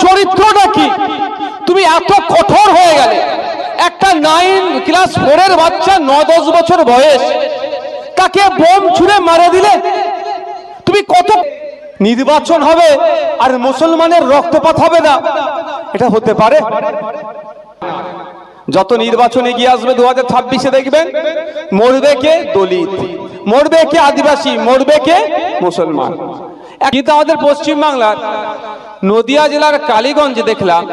চরিত্রটা কি? তুমি এত কঠোর হয়ে গেলে। একটা 9 ক্লাস 4 এর বাচ্চা 9-10 বছর বয়স, তাকে বোম ছুঁড়ে মারা দিলে তুমি কত? নির্বাচন হবে আর মুসলমানের রক্তপাত হবে না, এটা হতে পারে? যত নির্বাচন এগিয়ে আসবে 2026-এ দেখবেন মরবে কে দলিত, মরবে কে আদিবাসী, মরবে কে মুসলমান। কিন্তু আমাদের পশ্চিমবাংলার নদিয়া জেলার কালীগঞ্জে দেখলাম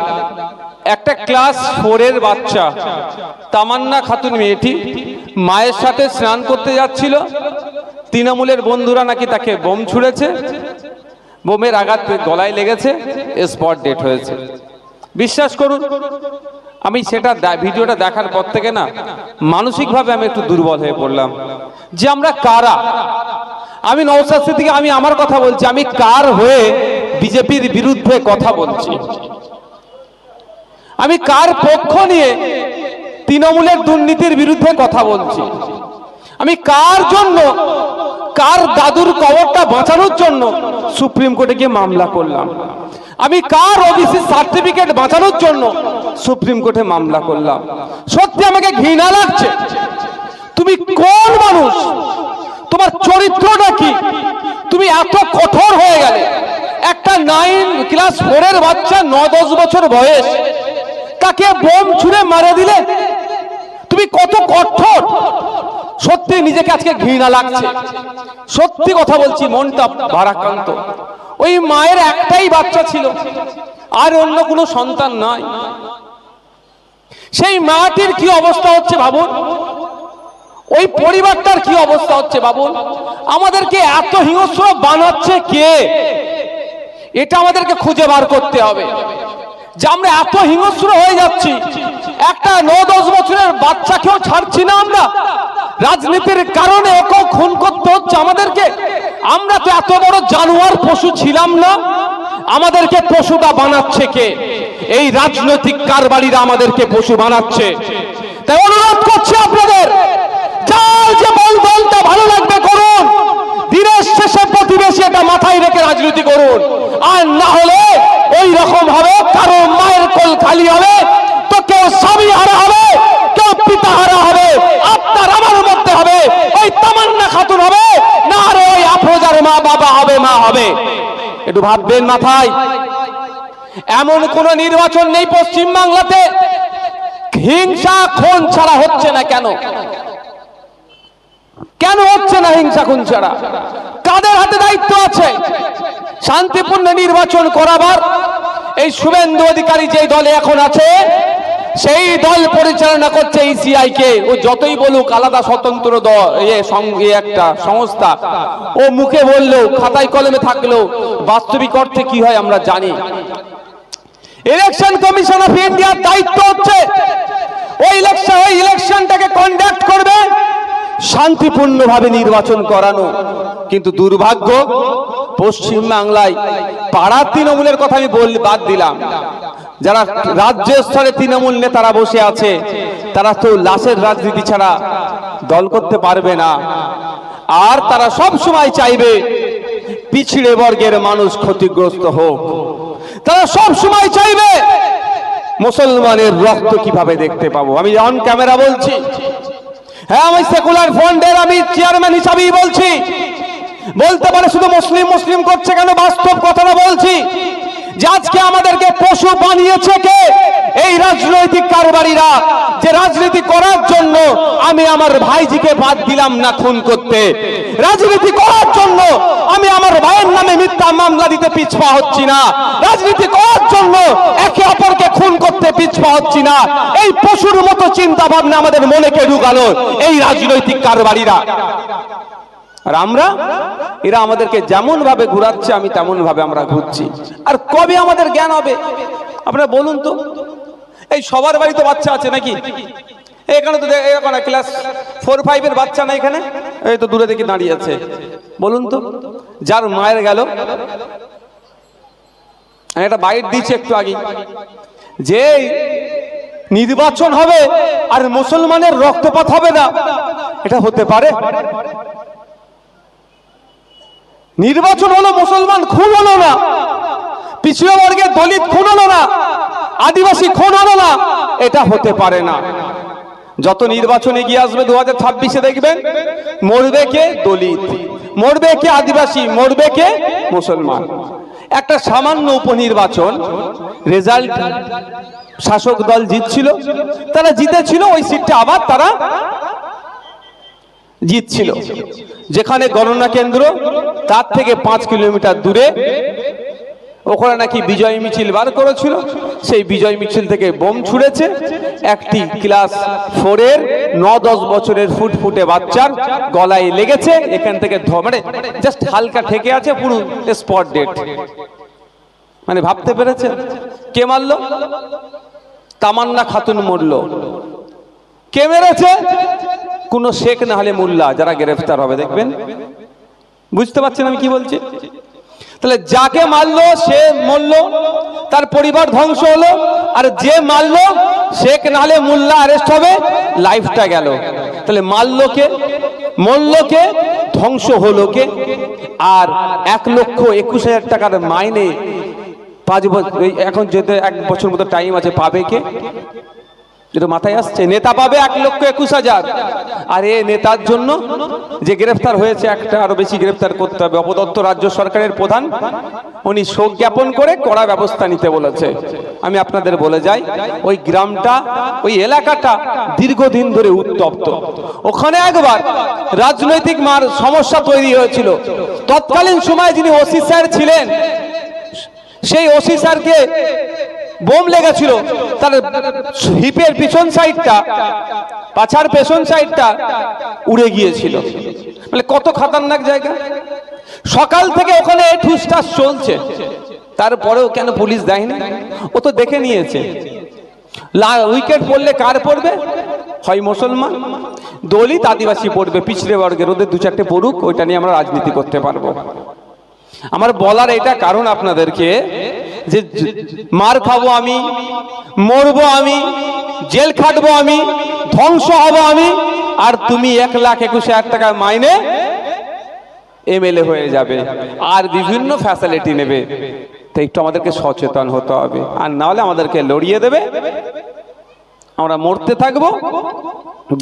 একটা ক্লাস 4 এর বাচ্চা তামান্না খাতুন মেয়েটি মায়ের সাথে স্নান করতে যাচ্ছিল, তৃণমূলের বন্ধুরা নাকি তাকে বোম ছুঁড়েছে, বোমের আঘাত গলায় লেগেছে, স্পট ডেথ হয়েছে। বিশ্বাস করুন, আমি সেটা ভিডিওটা দেখার পর থেকে না মানসিকভাবে আমি একটু দুর্বল হয়ে পড়লাম যে আমরা কারা। আমি নওশাদ সিদ্দিকী, আমি আমার কথা বলছি, আমি কার হয়ে বিজেপির বিরুদ্ধে কথা বলছি? আমি কার পক্ষ নিয়ে তৃণমূলের দুর্নীতির বিরুদ্ধে কথা বলছি? আমি কার জন্য, কার দাদুর কবরটা বাঁচানোর জন্য সুপ্রিম কোর্টে গিয়ে মামলা করলাম? আমি কার ওবিসি সার্টিফিকেট বাঁচানোর জন্য সুপ্রিম কোর্টে মামলা করলাম? সত্যি আমাকে ঘৃণা লাগছে। তুমি কোন মানুষ? তোমার চরিত্রটা কি? তুমি এত কঠোর হয়ে গেলে। একটা 9 ক্লাস 4 এর বাচ্চা 9-10 বছর বয়স, তাকে বোম ছুঁড়ে মারা দিলে তুমি কত কঠোর! সত্যি নিজেকে আজকে ঘৃণা লাগছে, সত্যি কথা বলছি, মনটা ভারাক্রান্ত। ওই মায়ের একটাই বাচ্চা ছিল, আর অন্য কোনো সন্তান নাই। সেই মাটির কি অবস্থা হচ্ছে ভাবুন, ওই পরিবারটার কি অবস্থা হচ্ছে ভাবুন। আমাদেরকে এত হিংস্র বানাচ্ছে কে? এটা আমাদেরকে খুঁজে বার করতে হবে যে আমরা এত হিংস্র হয়ে যাচ্ছি। একটা 9-10 বছরের বাচ্চাকেও ছাড়ছি না আমরা, রাজনীতির কারণে ওকেও খুন করতে হচ্ছে আমাদেরকে। আমরা তো এত বড় জানোয়ার পশু ছিলাম না, আমাদেরকে পশুটা বানাচ্ছে কে? এই রাজনৈতিক কারবারিরা আমাদেরকে পশু বানাচ্ছে। তাই অনুরোধ করছি আপনাদের, যার যে দলটা ভালো লাগবে করুন, দিনের শেষে প্রতিবেশী এটা মাথায় রেখে রাজনীতি করুন। আর না হলে ওই রকম হবে, কারো মায়ের কোল খালি হবে, তো কেউ স্বামী হারা হবে, কেউ পিতা হারা হবে, আপনার আমার মধ্যে হবে। ওই তামান্না খাতুন হবে না, আর ওই আফরোজার মা বাবা হবে, মা হবে। একটু ভাববেন মাথায়। এমন কোন নির্বাচন নেই পশ্চিম বাংলাতে হিংসা খুন ছাড়া হচ্ছে না। কেন কেন হচ্ছে না হিংসা খুন ছাড়া? কাদের হাতে দায়িত্ব আছে শান্তিপূর্ণ নির্বাচন করাবার? এই শুভেন্দু অধিকারী যে দলে এখন আছে, সেই দল পরিচালনা করছে ইসিআই কে। ও যতই বলুক আলাদা স্বতন্ত্র দল, একটা সংস্থা, ও মুখে বললেও খাতায় কলমে থাকলেও বাস্তবিক অর্থে কি হয় আমরা জানি। ইলেকশন কমিশন অফ ইন্ডিয়ার দায়িত্ব হচ্ছে ওই ইলেকশনটাকে কন্ডাক্ট করবে, শান্তিপূর্ণভাবে নির্বাচন করানো। কিন্তু দুর্ভাগ্য, পশ্চিম বাংলায় পাড়ার তৃণমূলের কথা আমি বাদ দিলাম, যারা রাজ্য স্তরে তৃণমূল নেতারা বসে আছে, তারা তো লাশের রাজনীতি ছাড়া দল করতে পারবে না। আর তারা সব সময় চাইবে পিছিড়ে বর্গের মানুষ ক্ষতিগ্রস্ত হোক। তারা সব সময় চাইবে মুসলমানের রক্ত কিভাবে দেখতে পাবো। আমি অন ক্যামেরা বলছি, হ্যাঁ আমি সেকুলার ফ্রন্টের আমি চেয়ারম্যান হিসাবেই বলছি। বলতে পারে শুধু মুসলিম মুসলিম করছে কেন, বাস্তব কথাটা বলছি যে আজকে আমাদেরকে পশু বানিয়েছে কে? এই রাজনৈতিক কারবারিরা। যে রাজনীতি করার জন্য আমি আমার ভাইজিকে বাদ দিলাম না খুন করতে, রাজনীতি করার জন্য আমি আমার ভাইয়ের নামে মিথ্যা মামলা দিতে পিছপা হচ্ছি না, রাজনীতি করার জন্য একে অপরকে খুন করতে পিছপা হচ্ছি না। এই পশুর মতো চিন্তা ভাবনা আমাদের মনেকে ঢুকালো এই রাজনৈতিক কারবারিরা। আর আমরা, এরা আমাদেরকে যেমন ভাবে ঘুরাচ্ছে আমি তেমন ভাবে আমরা ঘুরছি। আর কবে আমাদের জ্ঞান হবে আপনারা বলুন তো? এই সবার বাড়িতে বাচ্চা আছে নাকি? এখানে তো এখানে ক্লাস 4-5 এর বাচ্চা না, এখানে এই তো দূরে দেখি দাঁড়িয়ে আছে। বলুন তো, যার মায়ের গেল, একটা বাইট দিচ্ছে একটু আগে, যে নির্বাচন হবে আর মুসলমানের রক্তপাত হবে না, এটা হতে পারে? নির্বাচন হলো, মুসলমান খুন হলো না, পিছিয়ে বর্গের দলিত খুন হলো না, আদিবাসী খুন হলো না, এটা হতে পারে না। যত নির্বাচন এগিয়ে আসবে 2026-এ দেখবেন মরবে কে দলিত, মরবে কে আদিবাসী, মরবে কে মুসলমান। একটা সামান্য উপনির্বাচন রেজাল্ট শাসক দল জিতছিল, তারা জিতেছিল, ওই সিটটা আবার তারা জিতছিল। যেখানে গণনা কেন্দ্র তার থেকে 5 কিলোমিটার দূরে ওখানে নাকি বিজয় মিছিল বার করেছিল, সেই বিজয় মিছিল থেকে বোম ছুড়েছে। একটি ক্লাস 4-এর 9-10 বছরের ফুটফুটে বাচ্চার গলায় লেগেছে, এখান থেকে মানে জাস্ট হালকা ঠেকে আছে, পুরো স্পট ডেট। মানে ভাবতে পেরেছে কে মারলো? তামান্না খাতুন মরলো। কে মেরেছে? কোন শেখ না হলে মোল্লা, যারা গ্রেফতার হবে দেখবেন। বুঝতে পারছেন আমি কি বলছি? তাহলে যাকে মারলো সে মরলো, তার পরিবার ধ্বংস হলো, আর যে মারলো শেখ না হলে মোল্লা অ্যারেস্ট হবে, লাইফটা গেল। তাহলে মারলো কে, মরলো কে, ধ্বংস হলো কে? আর 1,21,000 টাকার মাইনে 5 বছর, এখন যেতে 1 বছর মতো টাইম আছে, পাবে কে? যেটা মাথায় আসছে, নেতা পাবে 1,21,000। আর এ নেতার জন্য যে গ্রেফতার হয়েছে, একটা আরো বেশি গ্রেফতার করতে হবে। অপদত্ত রাজ্য সরকারের প্রধান উনি শোক জ্ঞাপন করে কড়া ব্যবস্থা নিতে বলেছে। আমি আপনাদের বলে যাই, ওই গ্রামটা, ওই এলাকাটা দীর্ঘদিন ধরে উত্তপ্ত। ওখানে একবার রাজনৈতিক মার সমস্যা তৈরি হয়েছিল। তৎকালীন সময় যিনি ওসি স্যার ছিলেন, সেই ওসি স্যারকে বোম লেগেছিল, তার হিপের পিছন সাইডটা, পাছার পেছন সাইডটা উড়ে গিয়েছিল। মানে কত খতরনাক জায়গা। সকাল থেকে ওখানে ঠুসঠাস চলছে, তারপরেও কেন পুলিশ দেয়নি? ও তো দেখে নিয়েছে উইকেট পড়লে কার পড়বে, হয় মুসলমান, দলিত, আদিবাসী পড়বে, পিছড়ে বর্গের, ওদের 2-4টে পড়ুক, ওইটা নিয়ে আমরা রাজনীতি করতে পারবো। আমার বলার এটা কারণ আপনাদেরকে, যে মার খাবো আমি, মরবো আমি, জেল খাটবো আমি, ধ্বংস হব আমি, আর তুমি 1,21,000 টাকা মাইনে এমএলএ হয়ে যাবে আর বিভিন্ন ফ্যাসিলিটি নেবে। তো একটু আমাদেরকে সচেতন হতে হবে, আর না হলে আমাদেরকে লড়িয়ে দেবে, আমরা মরতে থাকবো,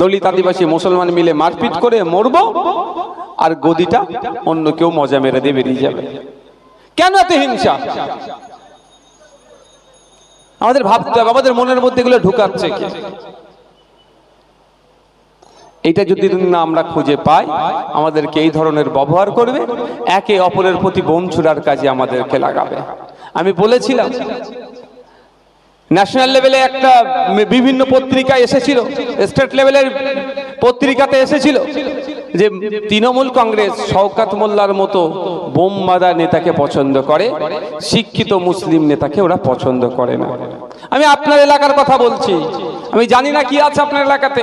দলিত আদিবাসী মুসলমান মিলে মারপিট করে মরবো, আর গদিটা অন্য কেউ মজা মেরে দিয়ে বেরিয়ে যাবে। কেন এত হিংসা? আমাদের ভাবতে হবে, আমাদের মনের মধ্যে এগুলো ঢুকাচ্ছে কি? এটা যদি না আমরা খুঁজে পাই, আমাদেরকে এই ধরনের ব্যবহার করবে, একে অপরের প্রতি বোম ছুড়ার কাজে আমাদেরকে লাগাবে। আমি বলেছিলাম ন্যাশনাল লেভেলে একটা বিভিন্ন পত্রিকায় এসেছিল, স্টেট লেভেলের পত্রিকাতে এসেছিল যে তৃণমূল কংগ্রেস শওকত মোল্লার মতো বোমবাদা নেতাকে পছন্দ করে, শিক্ষিত মুসলিম নেতাকে ওরা পছন্দ করে না। আমি আপনার এলাকার কথা বলছি, আমি জানি না কি আছে আপনার এলাকাতে,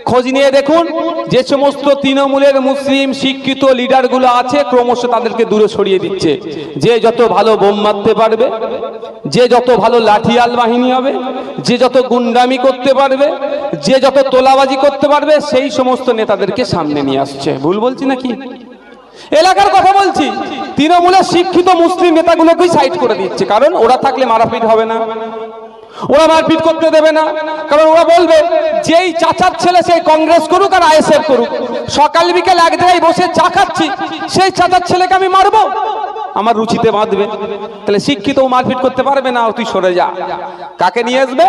খোঁজ নিয়ে দেখুন। যে সমস্ত তৃণমূলের মুসলিম শিক্ষিত লিডারগুলো আছে, ক্রমশ তাদেরকে দূরে সরিয়ে দিচ্ছে। যে যত ভালো বোম মারতে পারবে, যে যত ভালো লাঠিয়াল বাহিনী হবে, যে যত গুন্ডামি করতে পারবে, যে যত তোলাবাজি করতে পারবে, সেই সমস্ত নেতাদেরকে সামনে নিয়ে আসছে। ভুল বলছি নাকি? এলাকার কথা বলছি। তৃণমূলের শিক্ষিত মুসলিম নেতাগুলোকেই সাইড করে দিচ্ছে, কারণ ওরা থাকলে মারাপিট হবে না, ওরা মারপিট করতে দেবে না। কারণ ওরা বলবে যেই চাচার ছেলে সেই কংগ্রেস করুক আর আইএসএফ করুক, সকাল বিকেল এক জায়গায় বসে চা খাচ্ছি, সেই চাচার ছেলেকে আমি মারবো, আমার রুচিতে বাঁধবে। তাহলে শিক্ষিত মারপিট করতে পারবে না, তুই সরে যা। কাকে নিয়ে আসবে?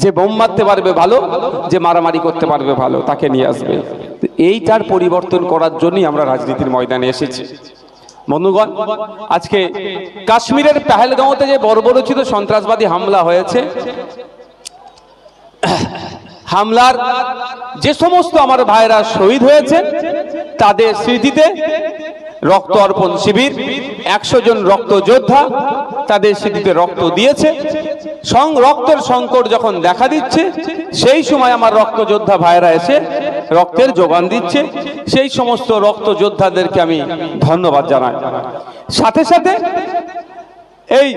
যে বোম মারতে পারবে ভালো, যে মারামারি করতে পারবে ভালো, তাকে নিয়ে আসবে। এইটার পরিবর্তন করার জন্যই আমরা রাজনীতির ময়দানে এসেছি। বন্ধুগণ, আজকে কাশ্মীরের পেহেলগাঁওতে যে বর্বরোচিত সন্ত্রাসবাদী হামলা হয়েছে, হামলার যে সমস্ত আমার ভাইরা শহীদ হয়েছে, তাদের স্মৃতিতে রক্ত অর্পণ শিবির, 100 জন রক্ত যোদ্ধা তাদের স্মৃতিতে রক্ত দিয়েছে। রক্তের সংকট যখন দেখা দিচ্ছে, সেই সময় আমার রক্ত যোদ্ধা ভাইরা এসে রক্তের যোগান দিচ্ছে। সেই সমস্ত রক্ত যোদ্ধাদেরকে আমি ধন্যবাদ জানাই। সাথে সাথে এই